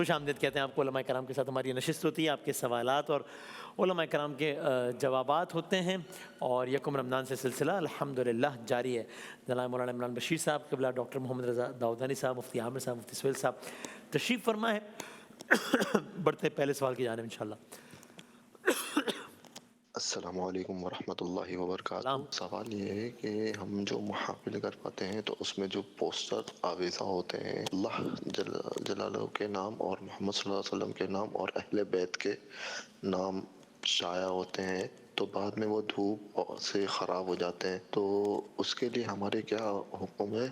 خوش آمدید کہتے ہیں آپ کو. علماء کرام کے ساتھ ہماری نشست ہوتی ہے, آپ کے سوالات اور علماء کرام کے جوابات ہوتے ہیں, اور یکم رمضان سے سلسلہ الحمدللہ جاری ہے. جناب مولانا عمران بشیر صاحب قبلہ, ڈاکٹر محمد رضا داؤدانی صاحب, مفتی عامر صاحب, مفتی سہیل صاحب تشریف فرما ہے. بڑھتے پہلے سوال کی جانب انشاءاللہ. السلام علیکم ورحمۃ اللہ وبرکاتہ. سلام. سوال یہ ہے کہ ہم جو محافل کرواتے ہیں تو اس میں جو پوسٹر آویزہ ہوتے ہیں اللہ جلالہ کے نام اور محمد صلی اللہ علیہ وسلم کے نام اور اہل بیت کے نام شائع ہوتے ہیں, تو بعد میں وہ دھوپ سے خراب ہو جاتے ہیں, تو اس کے لیے ہمارے کیا حکم ہے؟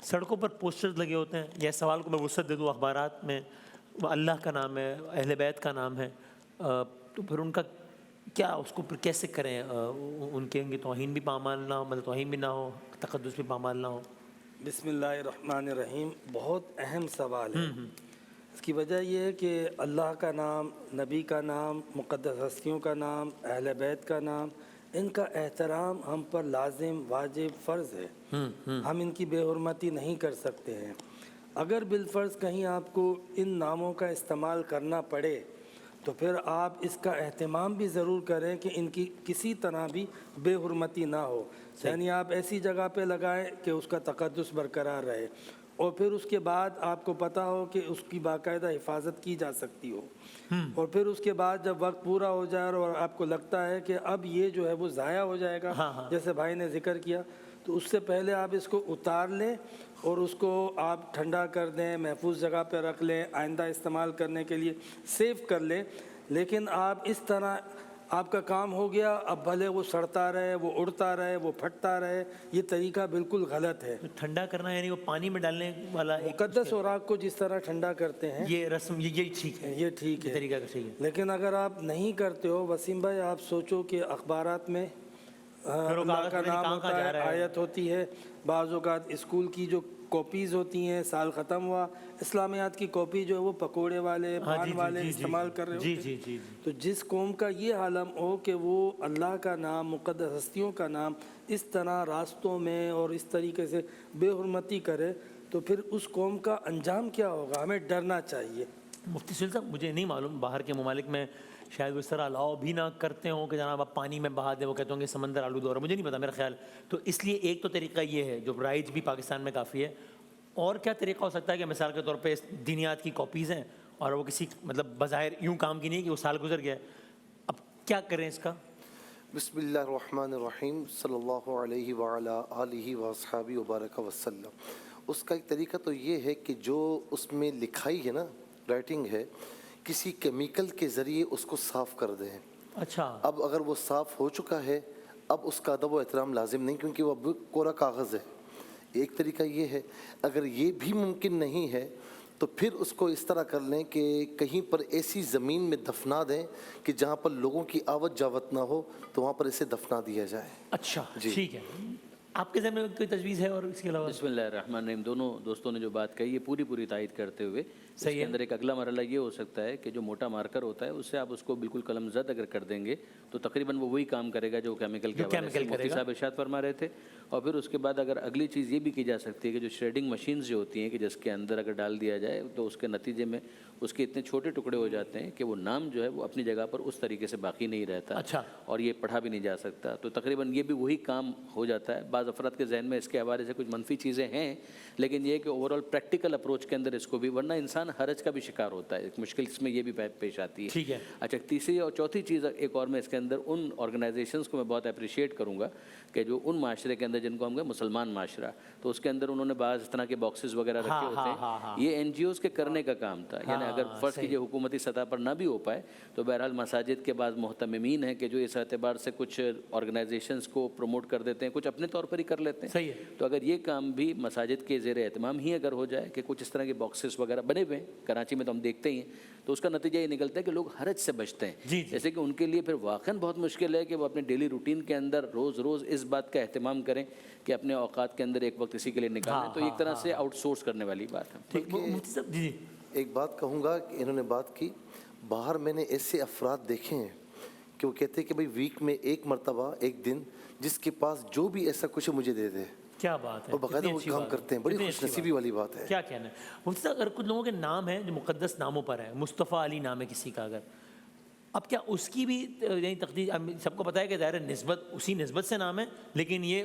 سڑکوں پر پوسٹرز لگے ہوتے ہیں, یہ سوال کو میں وسعت دے دوں, اخبارات میں اللہ کا نام ہے, اہل بیت کا نام ہے, تو پھر ان کا کیا, اس کو پھر کیسے کریں؟ ان کی توہین بھی پامال نہ ہو, مطلب توہین بھی نہ ہو, تقدس بھی پامال نہ ہو. بسم اللہ الرحمن الرحیم. بہت اہم سوال ہے. اس کی وجہ یہ ہے کہ اللہ کا نام, نبی کا نام, مقدس ہستیوں کا نام, اہل بیت کا نام, ان کا احترام ہم پر لازم, واجب, فرض ہے. ہم ان کی بے حرمتی نہیں کر سکتے ہیں. اگر بالفرض کہیں آپ کو ان ناموں کا استعمال کرنا پڑے تو پھر آپ اس کا اہتمام بھی ضرور کریں کہ ان کی کسی طرح بھی بے حرمتی نہ ہو. یعنی آپ ایسی جگہ پہ لگائیں کہ اس کا تقدس برقرار رہے, اور پھر اس کے بعد آپ کو پتہ ہو کہ اس کی باقاعدہ حفاظت کی جا سکتی ہو. اور پھر اس کے بعد جب وقت پورا ہو جائے اور آپ کو لگتا ہے کہ اب یہ جو ہے وہ ضائع ہو جائے گا, جیسے بھائی نے ذکر کیا, تو اس سے پہلے آپ اس کو اتار لیں اور اس کو آپ ٹھنڈا کر دیں, محفوظ جگہ پہ رکھ لیں, آئندہ استعمال کرنے کے لیے سیو کر لیں. لیکن آپ اس طرح آپ کا کام ہو گیا, اب بھلے وہ سڑتا رہے, وہ اڑتا رہے, وہ پھٹتا رہے, یہ طریقہ بالکل غلط ہے. ٹھنڈا کرنا یعنی وہ پانی میں ڈالنے والا مقدس اوراق کو جس طرح ٹھنڈا کرتے ہیں یہ رسم, یہ ٹھیک ہے, یہ ٹھیک ہے, طریقہ ٹھیک ہے. لیکن اگر آپ نہیں کرتے ہو وسیم بھائی, آپ سوچو کہ اخبارات میں اللہ کا نام ہوتا ہے, آیت ہوتی ہے, بعض اوقات اسکول کی جو کاپیز ہوتی ہیں, سال ختم ہوا, اسلامیات کی کاپی جو ہے وہ پکوڑے والے, پان والے استعمال کر رہے ہوتے ہیں. تو جس قوم کا یہ عالم ہو کہ وہ اللہ کا نام, مقدس ہستیوں کا نام اس طرح راستوں میں اور اس طریقے سے بے حرمتی کرے, تو پھر اس قوم کا انجام کیا ہوگا؟ ہمیں ڈرنا چاہیے. مفتی سہیل صاحب, مجھے نہیں معلوم, باہر کے ممالک میں شاید وہ اس طرح الاؤ بھی نہ کرتے ہوں کہ جناب آپ پانی میں بہا دیں, وہ کہتے ہوں کہ سمندر آلود ہو رہا ہے, مجھے نہیں پتا, میرا خیال. تو اس لیے ایک تو طریقہ یہ ہے جو رائج بھی پاکستان میں کافی ہے. اور کیا طریقہ ہو سکتا ہے کہ مثال کے طور پہ دینیات کی کاپیز ہیں اور وہ کسی مطلب بظاہر یوں کام کی نہیں ہے کہ وہ سال گزر گیا, اب کیا کریں اس کا؟ بسم اللہ الرحمن الرحیم. صلی اللہ علیہ وعلی آلہ واصحابہ وبارک وسلم. اس کا ایک طریقہ تو یہ ہے کہ جو اس میں لکھائی ہے نا, رائٹنگ ہے, کسی کیمیکل کے ذریعے اس کو صاف کر دیں. اچھا, اب اگر وہ صاف ہو چکا ہے, اب اس کا ادب و احترام لازم نہیں, کیونکہ وہ اب کوڑا کاغذ ہے. ایک طریقہ یہ ہے. اگر یہ بھی ممکن نہیں ہے تو پھر اس کو اس طرح کر لیں کہ کہیں پر ایسی زمین میں دفنا دیں کہ جہاں پر لوگوں کی آوت جاوت نہ ہو, تو وہاں پر اسے دفنا دیا جائے. اچھا ٹھیک ہے. آپ کے ذہن میں کوئی تجویز ہے؟ اور اس کے علاوہ بسم اللہ الرحمن الرحیم. دونوں دوستوں نے جو بات کہی ہے پوری تائید کرتے ہوئے, اس کے اندر ایک اگلا مرحلہ یہ ہو سکتا ہے کہ جو موٹا مارکر ہوتا ہے اس سے آپ اس کو بالکل قلم زد اگر کر دیں گے تو تقریباً وہ وہی کام کرے گا جو کیمیکل کے حوالے سے مفتی صاحب ارشاد فرما رہے تھے. اور پھر اس کے بعد اگر اگلی چیز یہ بھی کی جا سکتی ہے کہ جو شریڈنگ مشینز جو ہوتی ہیں کہ جس کے اندر اگر ڈال دیا جائے تو اس کے نتیجے میں اس کے اتنے چھوٹے ٹکڑے ہو جاتے ہیں کہ وہ نام جو ہے وہ اپنی جگہ پر اس طریقے سے باقی نہیں رہتا, اور یہ پڑھا بھی نہیں جا سکتا. تو تقریباً یہ بھی وہی کام ہو جاتا ہے. بعض افراد کے ذہن میں اس کے حوالے سے کچھ منفی چیزیں ہیں, لیکن یہ کہ اوورآل پریکٹیکل اپروچ کے اندر اس کو بھی, ورنہ انسان حرج کا بھی شکار ہوتا ہے, ایک مشکل اس میں یہ بھی پیش آتی ہے. ٹھیک ہے. اچھا, تیسری اور چوتھی چیز ایک اور میں اس کے اندر ان آرگنائزیشنز کو میں بہت اپریشیٹ کروں گا کہ جو ان معاشرے کے اندر جن کو ہم کہیں مسلمان معاشرہ, تو اس کے اندر انہوں نے بعض اس طرح کے باکسز وغیرہ رکھے ہوتے ہیں. یہ این جی اوز کے کرنے کا کام تھا. یعنی اگر فرض کیجیے حکومتی سطح پر نہ بھی ہو پائے تو بہرحال مساجد کے بعض محتممین ہیں کہ جو اس اعتبار سے کچھ آرگنائزیشنز کو پروموٹ کر دیتے ہیں, کچھ اپنے طور پر ہی کر لیتے ہیں. صحیح ہے. تو اگر یہ کام بھی مساجد کے زیر اہتمام ہی اگر ہو جائے کہ کچھ اس طرح کے باکسز وغیرہ بنے ہوئے ہیں, کراچی میں تو ہم دیکھتے ہی ہیں, تو اس کا نتیجہ یہ نکلتا ہے کہ لوگ حرج سے بچتے ہیں. جیسے کہ ان کے لیے پھر واقعاً بہت مشکل ہے کہ وہ اپنے ڈیلی روٹین کے اندر روز اس بات کا اہتمام کریں کہ اپنے اوقات کے اندر ایک وقت اسی کے لیے نکالیں. تو ایک طرح سے آؤٹ سورس کرنے والی بات ہے. ایک بات کہوں گا کہ انہوں نے بات کی, باہر میں نے ایسے افراد دیکھے ہیں کہ وہ کہتے ہیں کہ بھئی ویک میں ایک مرتبہ ایک دن جس کے پاس جو بھی ایسا کچھ مجھے دے دے. کیا بات ہے، اور باقاعدہ کتنی وہ اچھی کام بات ہے، کرتے ہیں. بڑی کتنی خوش اچھی نصیبی بات والی بات ہے. کیا کہنا ہے مفتی صاحب. اگر کچھ لوگوں کے نام ہیں جو مقدس ناموں پر ہیں، مصطفیٰ علی نام ہے کسی کا، اگر اب کیا اس کی بھی یعنی تقدیر، سب کو پتہ ہے کہ ظاہر نسبت اسی نسبت سے نام ہے، لیکن یہ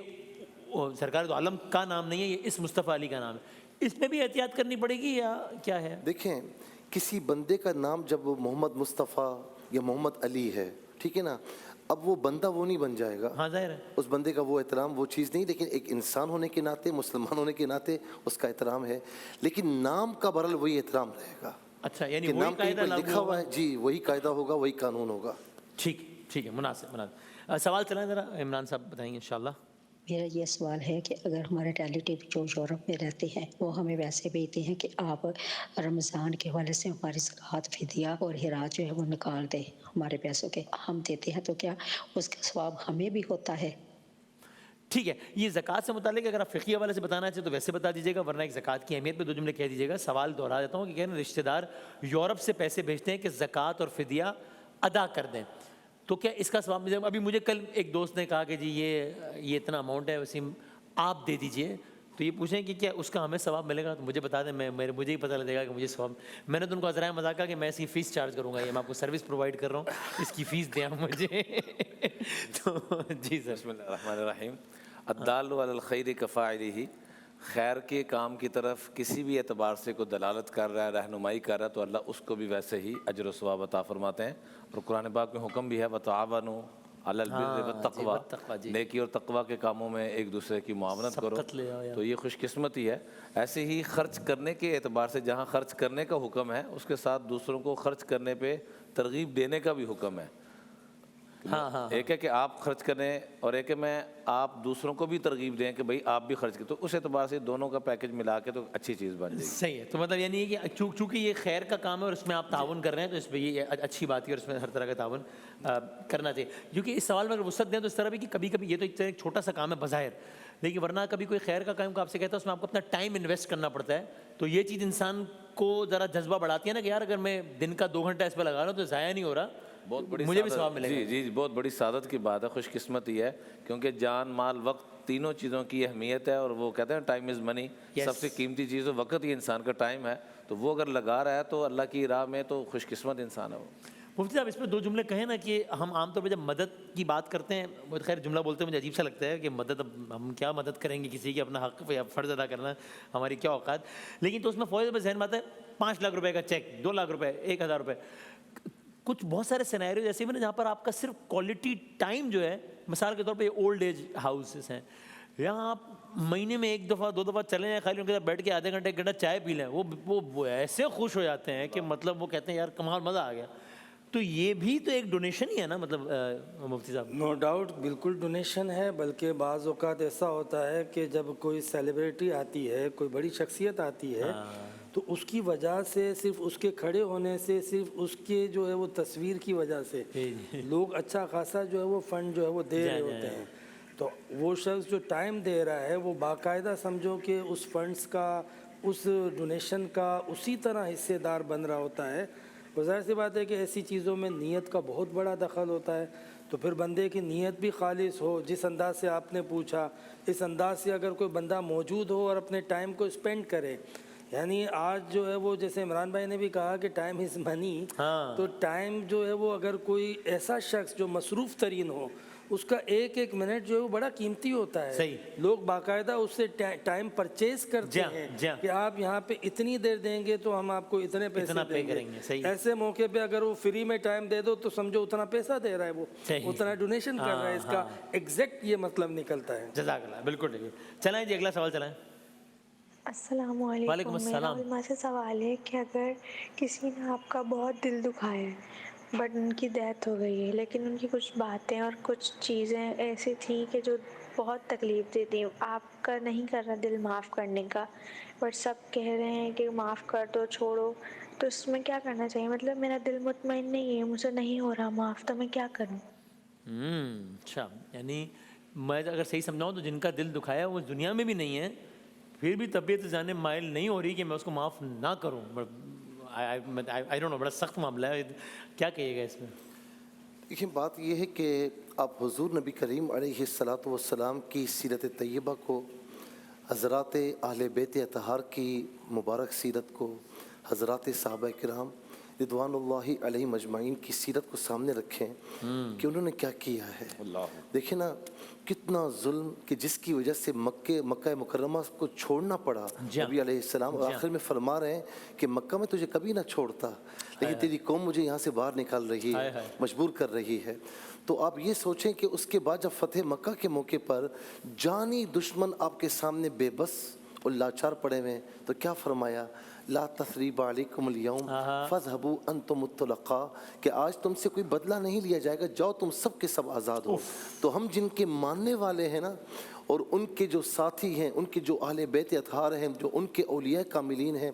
سرکار دو عالم کا نام نہیں ہے، یہ اس مصطفیٰ علی کا نام ہے، اس میں بھی احتیاط کرنی پڑے گی یا کیا ہے؟ دیکھیں کسی بندے کا نام جب محمد مصطفیٰ یا محمد علی ہے، ٹھیک ہے نا، اب وہ بندہ وہ نہیں بن جائے گا. ہاں ظاہر ہے. اس بندے کا وہ احترام وہ چیز نہیں، لیکن ایک انسان ہونے کے ناطے، مسلمان ہونے کے ناطے اس کا احترام ہے. لیکن نام کا برحال وہی احترام رہے گا اچھا یعنی کہ وہی نام کہیں قاعدہ پہ لاگو لکھا ہوا ہوگا. ہے، جی وہی قاعدہ ہوگا، وہی قانون ہوگا. ٹھیک ٹھیک ہے، مناسب مناسب. سوال چلائیں ذرا، عمران صاحب بتائیں گے انشاءاللہ. میرا یہ سوال ہے کہ اگر ہمارے ریلیٹیو جو یورپ میں رہتے ہیں وہ ہمیں ویسے بھیجتے ہیں کہ آپ رمضان کے حوالے سے ہماری زکوٰۃ، فدیہ اور خراج جو ہے وہ نکال دیں ہمارے پیسوں کے، ہم دیتے ہیں تو کیا اس کا ثواب ہمیں بھی ہوتا ہے؟ ٹھیک ہے، یہ زکوٰۃ سے متعلق اگر آپ فقہی حوالے سے بتانا چاہیں تو ویسے بتا دیجیے گا، ورنہ ایک زکوٰۃ کی اہمیت پہ 2 جملے کہہ دیجیے گا. سوال دوہرا دیتا ہوں کہ کہتے ہیں رشتہ دار یورپ سے پیسے بھیجتے ہیں کہ زکوٰۃ اور فدیہ ادا کر دیں، تو کیا اس کا ثواب ملے گا؟ ابھی مجھے کل ایک دوست نے کہا کہ جی یہ اتنا اماؤنٹ ہے وسیم آپ دے دیجئے، تو یہ پوچھیں کہ کیا اس کا ہمیں ثواب ملے گا؟ تو مجھے بتا دیں، مجھے ہی پتہ لگے گا کہ مجھے ثواب. میں نے تو ان کو عذرائے مذاق کہا کہ میں اس کی فیس چارج کروں گا، یہ میں آپ کو سروس پرووائڈ کر رہا ہوں، اس کی فیس دیں آپ مجھے. تو جی سر. بسم اللہ الرحمن الرحیم. الدال علی الخیر کفاعلہ، خیر کے کام کی طرف کسی بھی اعتبار سے کوئی دلالت کر رہا ہے، رہنمائی کر رہا ہے، تو اللہ اس کو بھی ویسے ہی اجر و ثواب عطا فرماتے ہیں. اور قرآن پاک میں حکم بھی ہے وتعاونوا علی البر والتقوی، نیکی اور تقوی کے کاموں میں ایک دوسرے کی معاونت کرو. تو یہ خوش قسمتی ہے. ایسے ہی خرچ کرنے کے اعتبار سے جہاں خرچ کرنے کا حکم ہے، اس کے ساتھ دوسروں کو خرچ کرنے پہ ترغیب دینے کا بھی حکم ہے. ایک ہے کہ آپ خرچ کریں اور ایک ہے میں آپ دوسروں کو بھی ترغیب دیں کہ بھائی آپ بھی خرچ کریں. تو اس اعتبار سے دونوں کا پیکج ملا کے تو اچھی چیز بن جائے گی. صحیح ہے. تو مطلب یعنی ہے کہ چونکہ یہ خیر کا کام ہے اور اس میں آپ تعاون کر رہے ہیں تو اس پہ یہ اچھی بات ہے اور اس میں ہر طرح کا تعاون کرنا چاہیے. کیونکہ اس سوال میں اگر وسعت دیں تو اس طرح بھی کہ کبھی کبھی یہ تو ایک چھوٹا سا کام ہے بظاہر، لیکن ورنہ کبھی کوئی خیر کا کام کو آپ سے کہتا ہے اس میں آپ کو اپنا ٹائم انویسٹ کرنا پڑتا ہے. تو یہ چیز انسان کو ذرا جذبہ بڑھاتی ہے نا کہ یار اگر میں دن کا 2 گھنٹہ اس پہ لگا رہا ہوں تو ضائع نہیں ہو رہا، بہت بڑی مجھے بھی ثواب ملے گا. جی بہت بڑی سعادت کی بات ہے، خوش قسمتی ہے. کیونکہ جان، مال، وقت، تینوں چیزوں کی اہمیت ہے. اور وہ کہتے ہیں ٹائم از منی، سب سے قیمتی چیز وقت ہی انسان کا ٹائم ہے. تو وہ اگر لگا رہا ہے تو اللہ کی راہ میں تو خوش قسمت انسان ہے وہ. مفتی صاحب اس پہ 2 جملے کہیں نا کہ ہم عام طور پہ جب مدد کی بات کرتے ہیں، خیر جملہ بولتے ہیں مجھے عجیب سا لگتا ہے کہ مدد، اب ہم کیا مدد کریں گے کسی کی، اپنا حق یا فرض ادا کرنا ہماری کیا اوقات. لیکن تو اس میں فوج میں ذہن میں آتا ہے 5 لاکھ روپے کا چیک، 2 لاکھ روپے، 1000 روپے. کچھ بہت سارے سینیریوز ایسے بھی نا جہاں پر آپ کا صرف کوالٹی ٹائم جو ہے، مثال کے طور پہ یہ اولڈ ایج ہاؤسز ہیں، یہاں آپ مہینے میں 1 دفعہ 2 دفعہ چلیں جائیں، خالی ان کے ساتھ بیٹھ کے آدھے گھنٹے 1 گھنٹہ چائے پی لیں، وہ ایسے خوش ہو جاتے ہیں کہ مطلب وہ کہتے ہیں یار کمال مزہ آ گیا. تو یہ بھی تو ایک ڈونیشن ہی ہے نا مطلب مفتی صاحب؟ نو ڈاؤٹ بالکل ڈونیشن ہے. بلکہ بعض اوقات ایسا ہوتا ہے کہ جب کوئی سیلیبریٹی آتی ہے، کوئی بڑی شخصیت آتی ہے، تو اس کی وجہ سے، صرف اس کے کھڑے ہونے سے، صرف اس کے جو ہے وہ تصویر کی وجہ سے لوگ اچھا خاصا جو ہے وہ فنڈ جو ہے وہ دے رہے ہوتے ہیں. تو وہ شخص جو ٹائم دے رہا ہے وہ باقاعدہ سمجھو کہ اس فنڈز کا، اس ڈونیشن کا اسی طرح حصے دار بن رہا ہوتا ہے. ظاہر سی بات ہے کہ ایسی چیزوں میں نیت کا بہت بڑا دخل ہوتا ہے. تو پھر بندے کی نیت بھی خالص ہو، جس انداز سے آپ نے پوچھا اس انداز سے اگر کوئی بندہ موجود ہو اور اپنے ٹائم کو اسپینڈ کرے. یعنی آج جو ہے وہ جیسے عمران بھائی نے بھی کہا کہ ٹائم از منی، تو ٹائم جو ہے وہ اگر کوئی ایسا شخص جو مصروف ترین ہو، اس کا ایک ایک منٹ جو ہے وہ بڑا قیمتی ہوتا ہے. لوگ باقاعدہ اس سے ٹائم پرچیز کرتے ہیں کہ آپ یہاں پہ اتنی دیر دیں گے تو ہم آپ کو اتنے پیسے دیں گے. ایسے موقع پہ اگر وہ فری میں ٹائم دے دو تو سمجھو اتنا پیسہ دے رہا ہے، وہ اتنا ڈونیشن کر رہا ہے. اس کا ایگزیکٹ یہ مطلب نکلتا ہے. جزاک اللہ. بالکل ٹھیک ہے. چلائیں جی اگلا سوال چلائیں. السلام علیکم. وعلیکم السلام. میرا علماء سے سوال ہے کہ اگر کسی نے آپ کا بہت دل دکھایا ہے بٹ ان کی ڈیتھ ہو گئی ہے، لیکن ان کی کچھ باتیں اور کچھ چیزیں ایسی تھیں کہ جو بہت تکلیف دیتی، آپ کا نہیں کر رہا دل معاف کرنے کا، بٹ سب کہہ رہے ہیں کہ معاف کر دو، چھوڑو، تو اس میں کیا کرنا چاہیے؟ مطلب میرا دل مطمئن نہیں ہے، مجھے نہیں ہو رہا معاف، تو میں کیا کروں؟ اچھا، یعنی میں اگر صحیح سمجھاؤں تو جن کا دل دکھایا وہ دنیا میں بھی نہیں ہے، پھر بھی طبیعت جانے مائل نہیں ہو رہی کہ میں اس کو معاف نہ کروں. آئی ڈونٹ نو، بڑا سخت معاملہ ہے. کیا کہیے گا اس میں؟ دیکھیں بات یہ ہے کہ آپ حضور نبی کریم علیہ الصلاۃ والسلام کی سیرت طیبہ کو حضرات اہل بیت اطہار کی مبارک سیرت کو، حضرات صحابہ کرام رضوان اللہ علیہ مجمعین کی سیرت کو سامنے رکھیں کہ انہوں نے کیا کیا ہے۔ دیکھیں نا کتنا ظلم کہ جس کی وجہ سے مکہ مکرمہ کو چھوڑنا پڑا نبی علیہ السلام، اور آخر میں فرما رہے ہیں کہ مکہ میں تجھے کبھی نہ چھوڑتا، لیکن تیری قوم مجھے یہاں سے باہر نکال رہی ہے، مجبور کر رہی ہے۔ تو آپ یہ سوچیں کہ اس کے بعد جب فتح مکہ کے موقع پر جانی دشمن آپ کے سامنے بے بس اور لاچار پڑے ہوئے، تو کیا فرمایا؟ لا تثریب علیکم اليوم فاذهبوا انتم الطلقاء، کہ آج تم سے کوئی بدلہ نہیں لیا جائے گا، جاؤ تم سب کے سب آزاد ہو۔ تو ہم جن کے ماننے والے ہیں نا، اور ان کے جو ساتھی ہیں، ان کے جو اہل بیت اطہار ہیں، جو ان کے اولیاء کاملین ہیں،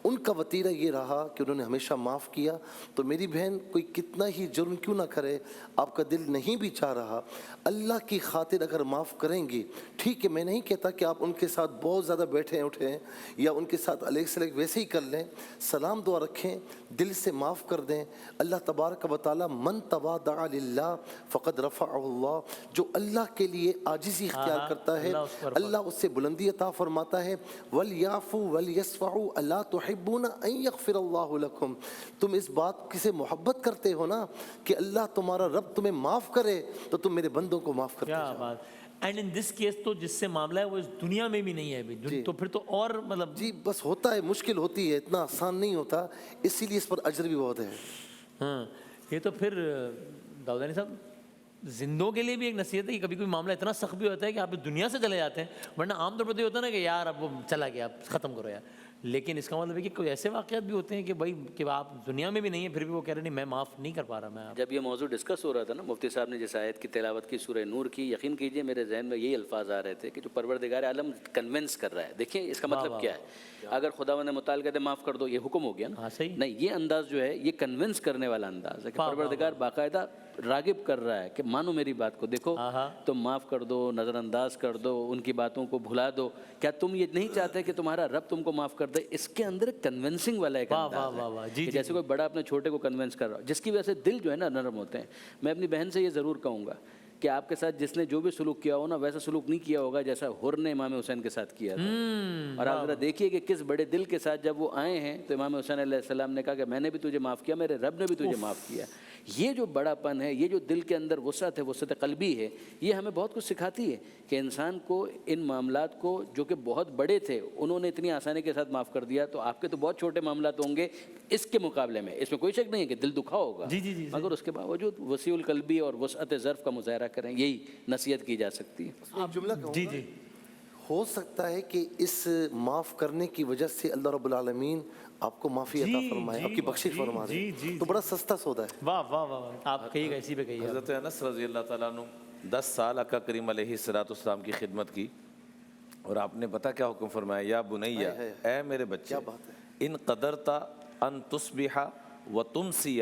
ان کا وتیرہ یہ رہا کہ انہوں نے ہمیشہ معاف کیا۔ تو میری بہن کوئی کتنا ہی جرم کیوں نہ کرے، آپ کا دل نہیں بھی چاہ رہا، اللہ کی خاطر اگر معاف کریں گی، ٹھیک ہے، میں نہیں کہتا کہ آپ ان کے ساتھ بہت زیادہ بیٹھیں اٹھیں یا ان کے ساتھ علیگ سلیگ ویسے ہی کر لیں، سلام دعا رکھیں، دل سے معاف کر دیں۔ اللہ تبارک و تعالی من تواضع للہ فقد رفعہ اللہ، جو اللہ کے لیے عاجزی اختیار کرتا ہے اللہ اس سے بلندی عطا فرماتا ہے۔ وَلْيَعْفُوا وَلْيَصْفَحُوا أَلَا تُحِبُّونَ أَن يَغْفِرَ اللَّهُ لَكُمْ، تم اس بات سے محبت کرتے ہو نا کہ اللہ تمہارا رب تمہیں معاف کرے، تو تم میرے بندوں کو معاف کرتے کیا جاؤ۔ بات۔ اینڈ ان دس کیس تو جس سے معاملہ ہے وہ اس دنیا میں بھی نہیں ہے ابھی، تو پھر تو اور مطلب جی بس ہوتا ہے، مشکل ہوتی ہے، اتنا آسان نہیں ہوتا، اسی لیے اس پر اجر بھی بہت ہے۔ ہاں، یہ تو پھر داؤدانی صاحب زندوں کے لیے بھی ایک نصیحت ہے کہ کبھی کوئی معاملہ اتنا سخت بھی ہوتا ہے کہ آپ اس دنیا سے چلے جاتے ہیں، ورنہ عام طور پر تو یہ ہوتا ہے نا کہ یار اب وہ چلا گیا، اب ختم کرو یار، لیکن اس کا مطلب ہے کہ کوئی ایسے واقعات بھی ہوتے ہیں کہ بھائی کہ آپ دنیا میں بھی نہیں ہیں پھر بھی وہ کہہ رہے نہیں میں معاف نہیں کر پا رہا۔ میں جب یہ موضوع ڈسکس ہو رہا تھا نا، مفتی صاحب نے جس آیت کی تلاوت کی سورہ نور کی، یقین کیجئے میرے ذہن میں یہی الفاظ آ رہے تھے کہ جو پروردگار عالم کنونس کر رہا ہے۔ دیکھیں اس کا مطلب کیا ہے، اگر خداوند متعال کہتے معاف کر دو، یہ حکم ہو گیا نا، نہیں، یہ انداز جو ہے یہ کنونس کرنے والا انداز ہے کہ پروردگار باقاعدہ راغب کر رہا ہے کہ مانو میری بات کو، دیکھو تم معاف کر دو، نظر انداز کر دو، ان کی باتوں کو بھلا دو، کیا تم یہ نہیں چاہتے کہ تمہارا رب تم کو معاف کر دے؟ اس کے اندر کنونسنگ والا ایک انداز ہے کہ جیسے کوئی بڑا اپنے چھوٹے کو کنونس کر رہا ہو، جس کی وجہ سے دل جو ہے نا نرم ہوتے ہیں۔ میں اپنی بہن سے یہ ضرور کہوں گا کہ آپ کے ساتھ جس نے جو بھی سلوک کیا ہو نا، ویسا سلوک نہیں کیا ہوگا جیسا حر نے امام حسین کے ساتھ کیا تھا۔ اور آپ ذرا دیکھیے کہ کس بڑے دل کے ساتھ جب وہ آئے ہیں تو امام حسین علیہ السلام نے کہا کہ میں نے بھی تجھے معاف کیا، میرے رب نے بھی تجھے معاف کیا۔ یہ جو بڑا پن ہے، یہ جو دل کے اندر وسعت ہے، وسعت قلبی ہے، یہ ہمیں بہت کچھ سکھاتی ہے کہ انسان کو ان معاملات کو جو کہ بہت بڑے تھے انہوں نے اتنی آسانی کے ساتھ معاف کر دیا، تو آپ کے تو بہت چھوٹے معاملات ہوں گے اس کے مقابلے میں، اس میں کوئی شک نہیں ہے کہ دل دکھا ہوگا، مگر اس کے باوجود وسیع القلبی اور وسعت ظرف کا مظاہرہ کریں، یہی نصیحت کی جا سکتی ہے۔ ایک جملہ کہوں گا، ہو سکتا ہے کہ اس معاف کرنے کی وجہ سے اللہ رب العالمین آپ کو معافی عطا فرمائے، آپ کی بخشش فرما دے، تو بڑا سستا سودا ہے۔ واہ واہ واہ، آپ کہیے گا اسی پہ کہیے۔ حضرت انس رضی اللہ تعالیٰ عنہ 10 سال آقا کریم علیہ السلام کی خدمت کی، اور آپ نے پتہ کیا حکم فرمایا؟ یا بنیہ، اے میرے بچے، ان قدرت ان تصبح وتمسی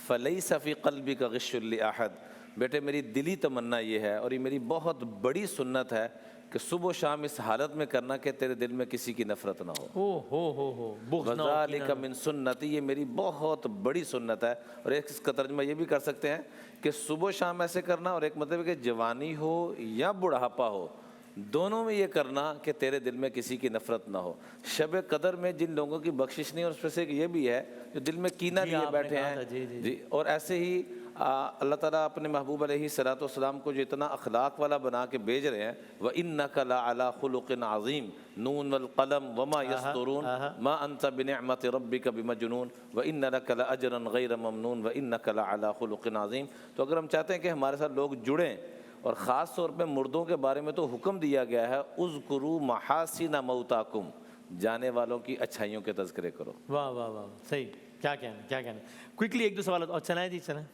فلیس فی قلبک غش لاحد، بیٹے میری دلی تمنا یہ ہے اور یہ میری بہت بڑی سنت ہے کہ صبح و شام اس حالت میں کرنا کہ تیرے دل میں کسی کی نفرت نہ ہو۔ وذالک من سنتی، یہ میری بہت بڑی سنت ہے۔ اور ایک اس کا ترجمہ یہ بھی کر سکتے ہیں کہ صبح و شام ایسے کرنا، اور ایک مطلب ہے کہ جوانی ہو یا بڑھاپا ہو، دونوں میں یہ کرنا کہ تیرے دل میں کسی کی نفرت نہ ہو۔ شب قدر میں جن لوگوں کی بخشش نہیں، اور اس میں سے یہ بھی ہے جو دل میں کینہ لیے بیٹھے ہیں، جی، اور ایسے ہی اللہ تعالیٰ اپنے محبوب علیہ السلام کو جو اتنا اخلاق والا بنا کے بھیج رہے ہیں، وَإِنَّكَ لَعَلَىٰ خُلُقٍ عَظِيمٍ نون والقلم وما يسطرون ما انت بنعمت ربك بمجنون وان لك لاجرا غیر ممنون وانك لعلى خلق عظیم۔ تو اگر ہم چاہتے ہیں کہ ہمارے ساتھ لوگ جڑیں، اور خاص طور پہ مردوں کے بارے میں تو حکم دیا گیا ہے اذکروا محاسن موتاکم، جانے والوں کی اچھائیوں کے تذکرے کرو۔ واہ واہ واہ، صحیح، کیا کہنا، کیا کہنا۔ کوئکلی ایک دو سوالات اور چلائیں جی، چلائیں۔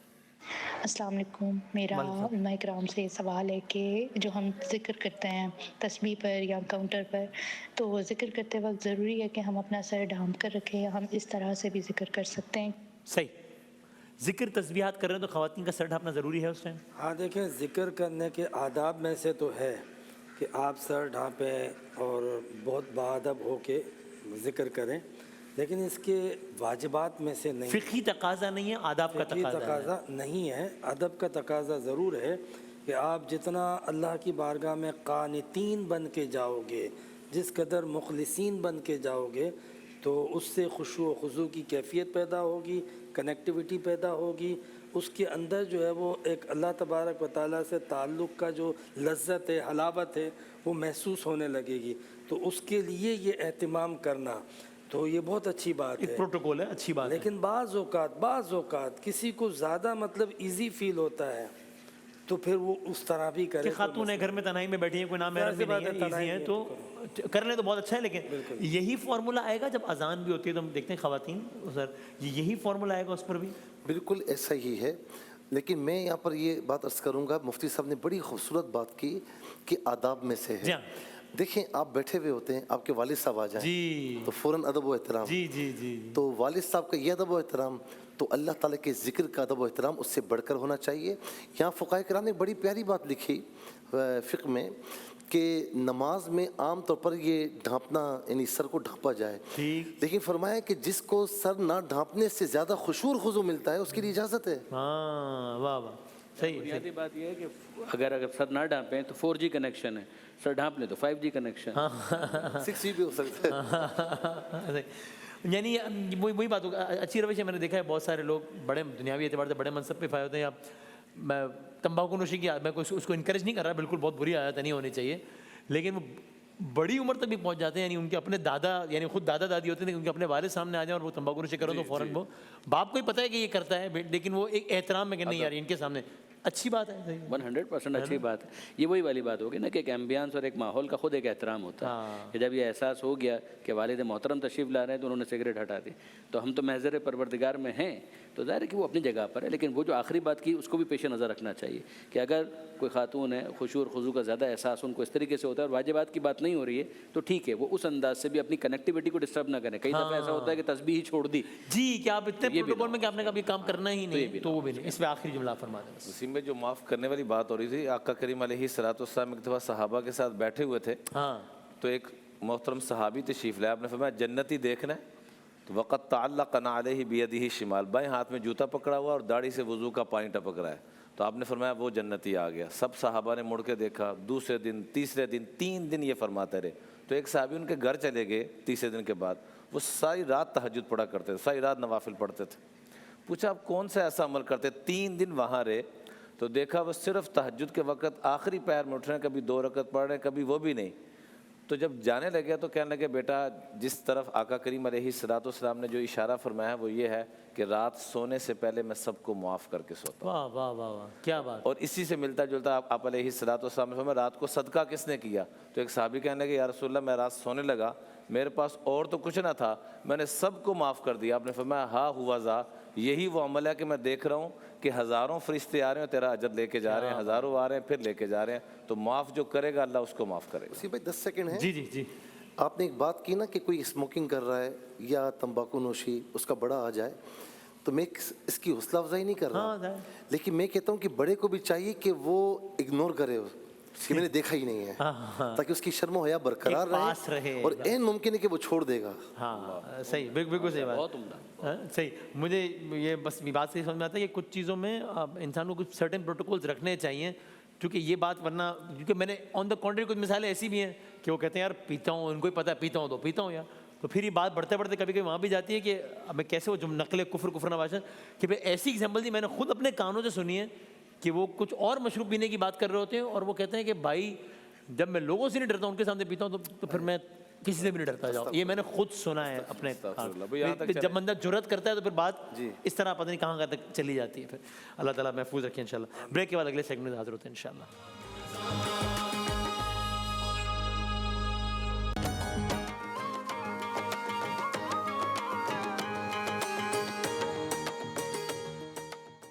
السلام علیکم، میرا علماء کرام سے سوال ہے کہ جو ہم ذکر کرتے ہیں تسبیح پر یا کاؤنٹر پر، تو ذکر کرتے وقت ضروری ہے کہ ہم اپنا سر ڈھانپ کر رکھیں، یا ہم اس طرح سے بھی ذکر کر سکتے ہیں؟ صحیح، ذکر تسبیحات کر رہے ہیں تو خواتین کا سر ڈھانپنا ضروری ہے اس ٹائم؟ ہاں دیکھیں، ذکر کرنے کے آداب میں سے تو ہے کہ آپ سر ڈھانپیں اور بہت باادب ہو کے ذکر کریں، لیکن اس کے واجبات میں سے نہیں، فقہی تقاضا نہیں ہے، آداب کا تقاضا نہیں ہے، ادب کا تقاضا ضرور ہے کہ آپ جتنا اللہ کی بارگاہ میں قانتین بن کے جاؤ گے، جس قدر مخلصین بن کے جاؤ گے تو اس سے خشوع و خضوع کی کیفیت پیدا ہوگی، کنیکٹیوٹی پیدا ہوگی، اس کے اندر جو ہے وہ ایک اللہ تبارک و تعالیٰ سے تعلق کا جو لذت ہے، حلاوت ہے، وہ محسوس ہونے لگے گی۔ تو اس کے لیے یہ اہتمام کرنا تو یہ بہت اچھی بات ہے، ایک پروٹوکول ہے، اچھی بات ہے۔ لیکن بعض اوقات کسی کو زیادہ مطلب ایزی فیل ہوتا ہے تو پھر وہ اس طرح بھی کرے۔ کہ خاتون ہے گھر میں تنہائی میں بیٹھی ہیں، کوئی نام محرم بھی نہیں ہے، ایزی ہیں تو کر لیں تو بہت اچھا ہے، لیکن یہی فارمولا آئے گا جب اذان بھی ہوتی ہے تو ہم دیکھتے ہیں خواتین سر یہی فارمولا آئے گا اس پر بھی؟ بالکل ایسا ہی ہے، لیکن میں یہاں پر یہ بات عرض کروں گا، مفتی صاحب نے بڑی خوبصورت بات کی کہ آداب میں سے ہے۔ دیکھیں آپ بیٹھے ہوئے ہوتے ہیں، آپ کے والد صاحب آ جائیں تو فوراً ادب و احترام، جی تو والد صاحب کا یہ ادب و احترام تو اللہ تعالیٰ کے ذکر کا ادب و احترام اس سے بڑھ کر ہونا چاہیے۔ یہاں فقہاء کرام نے بڑی پیاری بات لکھی فقہ میں کہ نماز میں عام طور پر یہ ڈھانپنا یعنی سر کو ڈھانپا جائے، لیکن فرمایا کہ جس کو سر نہ ڈھانپنے سے زیادہ خشوع و خضوع ملتا ہے اس کے لیے اجازت ہے۔ ہاں واہ واہ، صحیح۔ بنیادی بات یہ ہے کہ اگر سر نہ ڈھانپیں تو 4G کنیکشن ہے، سر ڈھانپ لیں تو 5G کنیکشن، 6G بھی ہو سکتا ہے۔ یعنی وہی بات ہوگا، اچھی روش ہے۔ میں نے دیکھا ہے بہت سارے لوگ بڑے دنیاوی اعتبار سے بڑے منصب پہ فائے ہوتے ہیں، یا میں تمباکو نوشی کی میں اس کو انکریج نہیں کر رہا، بالکل بہت بری عادت نہیں ہونی چاہیے، لیکن وہ بڑی عمر تک بھی پہنچ جاتے ہیں، یعنی ان کے اپنے دادا یعنی خود دادا دادی ہوتے ہیں، ان کے اپنے والد سامنے آ جائیں اور وہ تمباکو نوشی کرو تو فوراً وہ باپ کو ہی پتہ ہے کہ یہ کرتا ہے، لیکن وہ ایک احترام میں کہ نہیں یار ان کے سامنے اچھی بات ہے، 100% اچھی بات ہے۔ یہ وہی والی بات ہوگی نا کہ ایک ایمبیانس اور ایک ماحول کا خود ایک احترام ہوتا ہے کہ جب یہ احساس ہو گیا کہ والد محترم تشریف لا رہے ہیں تو انہوں نے سگریٹ ہٹا دی، تو ہم تو محضر پروردگار میں ہیں، تو ظاہر ہے کہ وہ اپنی جگہ پر ہے، لیکن وہ جو آخری بات کی اس کو بھی پیش نظر رکھنا چاہیے کہ اگر کوئی خاتون ہے، خشوع اور خضوع کا زیادہ احساس ان کو اس طریقے سے ہوتا ہے اور واجبات کی بات نہیں ہو رہی ہے تو ٹھیک ہے، وہ اس انداز سے بھی اپنی کنیکٹیوٹی کو ڈسٹرب نہ کریں۔ کئی دفعہ ایسا ہوتا ہے کہ تسبیح ہی چھوڑ دی جی کہ آپ اتنے پروٹوکول میں کہ آپ نے کبھی کام کرنا ہی نہیں، تو وہ بھی نہیں۔ اس پہ آخری جملہ فرما دیں۔ اسی میں جو معاف کرنے والی بات ہو رہی تھی، آقا کریم علیہ الصلوۃ والسلام ایک دفعہ صحابہ کے ساتھ بیٹھے ہوئے تھے، تو ایک محترم صحابی تشریف لائے، آپ نے فرمایا جنتی دیکھنا ہے تو وقت تعلق علیہ بیدہ شمال، بائیں ہاتھ میں جوتا پکڑا ہوا اور داڑھی سے وضو کا پانی ٹپک رہا ہے، تو آپ نے فرمایا وہ جنتی آ گیا۔ سب صحابہ نے مڑ کے دیکھا، دوسرے دن، تیسرے دن، 3 دن یہ فرماتے رہے، تو ایک صحابی ان کے گھر چلے گئے تیسرے دن کے بعد، وہ ساری رات تہجد پڑھا کرتے تھے، ساری رات نوافل پڑھتے تھے۔ پوچھا آپ کون سا ایسا عمل کرتے؟ 3 دن وہاں رہے تو دیکھا وہ صرف تہجد کے وقت آخری پہر میں اٹھ رہے ہیں، کبھی 2 رکعت پڑھ رہے ہیں، کبھی وہ بھی نہیں۔ تو جب جانے لگے تو کہنے لگے بیٹا جس طرف آقا کریم علیہ الصلوۃ والسلام نے جو اشارہ فرمایا وہ یہ ہے کہ رات سونے سے پہلے میں سب کو معاف کر کے سوتا ہوں۔ واہ واہ واہ واہ، کیا بات۔ اور اسی سے ملتا جلتا آپ علیہ الصلوۃ والسلام نے فرمایا رات کو صدقہ کس نے کیا؟ تو ایک صحابی کہنے لگے یا رسول اللہ میں رات سونے لگا، میرے پاس اور تو کچھ نہ تھا، میں نے سب کو معاف کر دیا۔ آپ نے فرمایا ہاں ہوا ذا، یہی وہ عمل ہے کہ میں دیکھ رہا ہوں کہ ہزاروں فرشتے آ رہے ہیں تیرا اجر لے کے جا رہے ہیں، ہزاروں آ رہے ہیں پھر لے کے جا رہے ہیں، تو معاف جو کرے گا اللہ اس کو معاف کرے گا۔ اسی بھائی 10 سیکنڈ ہے۔ جی جی جی، آپ نے ایک بات کی نا کہ کوئی اسموکنگ کر رہا ہے یا تمباکو نوشی اس کا بڑا آ جائے، تو میں اس کی حوصلہ افزائی نہیں کر رہا، لیکن میں کہتا ہوں کہ بڑے کو بھی چاہیے کہ وہ اگنور کرے کہ میں نے دیکھا ہی نہیں ہے، تاکہ اس کی شرم و حیا برقرار رہے، اور عین ممکن ہے کہ وہ چھوڑ دے گا۔ ہاں صحیح، بالکل صحیح بات، بہت عمدہ، صحیح۔ مجھے یہ بس بات سے سمجھ میں آتا ہے کہ کچھ چیزوں میں انسان کو کچھ سرٹن پروٹوکولز رکھنے چاہیے، کیونکہ یہ بات ورنہ کیونکہ میں نے آن دا کنٹری کچھ مثالیں ایسی بھی ہیں کہ وہ کہتے ہیں یار پیتا ہوں، ان کو ہی پتہ ہے پیتا ہوں تو پیتا ہوں یار، تو پھر یہ بات بڑھتے بڑھتے کبھی کبھی وہاں بھی جاتی ہے کہ اب میں کیسے وہ نقل کفر نواشا کہ بھائی ایسی ایگزامپل دی میں نے خود اپنے کانوں سے سنی ہے کہ وہ کچھ اور مشروب پینے کی بات کر رہے ہوتے ہیں اور وہ کہتے ہیں کہ بھائی جب میں لوگوں سے نہیں ڈرتا ان کے سامنے پیتا ہوں تو پھر میں کسی سے بھی نہیں ڈرتا جاؤں۔ یہ میں نے خود سنا ہے اپنے، جب بندہ جرأت کرتا ہے تو پھر بات اس طرح پتہ نہیں کہاں تک چلی جاتی ہے۔ پھر اللہ تعالیٰ محفوظ رکھے انشاءاللہ۔ بریک کے بعد اگلے سیگمنٹ میں حاضر ہوتے ہیں انشاءاللہ۔